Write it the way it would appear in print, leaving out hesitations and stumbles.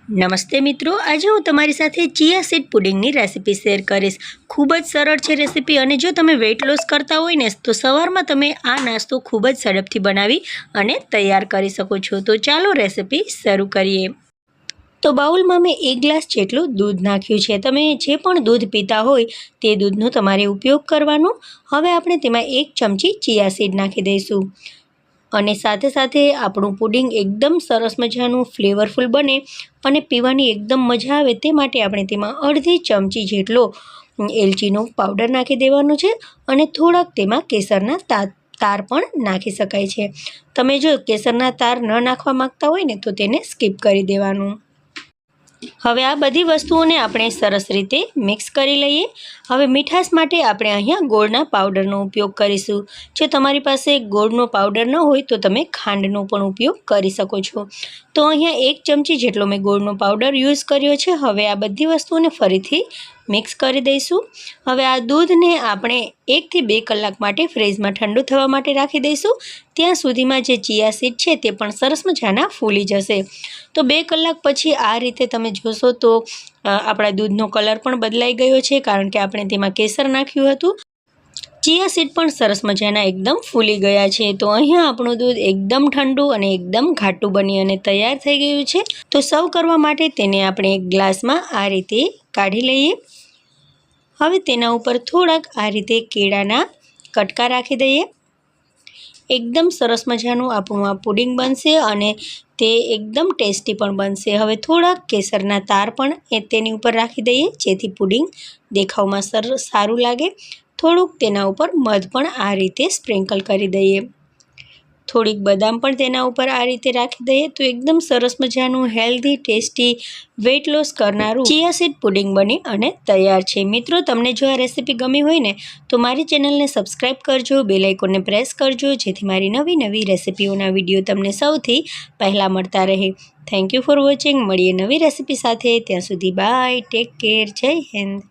નમસ્તે મિત્રો, આજે હું તમારી સાથે ચિયા સીડ પુડિંગની રેસીપી શેર કરીશ। ખૂબ જ સરળ છે રેસીપી, અને જો તમે વેઇટ લોસ કરતા હોય ને તો સવારમાં તમે આ નાસ્તો ખૂબ જ ઝડપથી બનાવી અને તૈયાર કરી શકો છો। તો ચાલો રેસીપી શરૂ કરીએ। તો બાઉલમાં મેં 1 ગ્લાસ જેટલું દૂધ નાખ્યું છે। તમે જે પણ દૂધ પીતા હોય તે દૂધનો તમારે ઉપયોગ કરવાનો। હવે આપણે તેમાં 1 ચમચી ચિયા સીડ નાખી દઈશું, અને સાથે સાથે આપણું પુડિંગ એકદમ સરસ મજાનું ફ્લેવરફુલ બને અને પીવાની એકદમ મજા આવે તે માટે આપણે તેમાં અડધી ચમચી જેટલો એલચીનો પાવડર નાખી દેવાનો છે, અને થોડાક તેમાં કેસરના તાર પણ નાખી શકાય છે। તમે જો કેસરના તાર ન નાખવા માંગતા હોય ને તો તેને સ્કીપ કરી દેવાનું। હવે આ બધી વસ્તુઓને આપણે સરસ રીતે મિક્સ કરી લઈએ। હવે મીઠાશ માટે આપણે અહીંયા ગોળના પાવડરનો ઉપયોગ કરીશું। જો તમારી પાસે ગોળનો પાવડર ન હોય તો તમે ખાંડનો પણ ઉપયોગ કરી શકો છો। તો અહીંયા 1 ચમચી જેટલો મેં ગોળનો પાવડર યુઝ કર્યો છે। હવે આ બધી વસ્તુઓને ફરીથી મિક્સ કરી દઈશું। હવે આ દૂધને આપણે 1 થી 2 કલાક માટે ફ્રીજમાં ઠંડુ થવા માટે રાખી દઈશું। ત્યાં સુધીમાં જે ચિયા સીડ છે તે પણ સરસ મજાના ફૂલી જશે। તો 2 કલાક પછી આ રીતે તમે જોશો તો આપણા દૂધનો કલર પણ બદલાઈ ગયો છે, કારણ કે આપણે તેમાં કેસર નાખ્યું હતું। ચિયા સીડ પણ સરસ મજાના એકદમ ફૂલી ગયા છે। તો અહીંયા આપણું દૂધ એકદમ ઠંડુ અને એકદમ ઘાટું બની અને તૈયાર થઈ ગયું છે। તો સર્વ કરવા માટે તેને આપણે એક ગ્લાસમાં આ રીતે કાઢી લઈએ। હવે તેના ઉપર થોડાક આ રીતે કેળાના કટકા રાખી દઈએ। એકદમ સરસ મજાનું આપણું આ પુડિંગ બનશે અને તે એકદમ ટેસ્ટી પણ બનશે। હવે થોડાક કેસરના તાર પણ તેની ઉપર રાખી દઈએ, જેથી પુડિંગ દેખાવમાં સારું લાગે। થોડુંક તેના ઉપર મધ પણ આ રીતે સ્પ્રિંકલ કરી દઈએ। થોડીક બદામ પણ તેના ઉપર આ રીતે રાખી દઈએ તો એકદમ સરસ મજાનું હેલ્ધી ટેસ્ટી વેઇટ લોસ કરનારું ચિયા સીડ પુડિંગ બની અને તૈયાર છે। મિત્રો, તમને જો આ રેસીપી ગમી હોય ને તો મારી ચેનલને સબસ્ક્રાઈબ કરજો, બેલ આઇકોનને પ્રેસ કરજો, જેથી મારી નવી રેસીપીઓના વિડીયો તમને સૌથી પહેલાં મળતા રહે। Thank you for watching. મળીએ નવી રેસીપી સાથે, ત્યાં સુધી બાય, ટેક કેર, જય હિન્દ।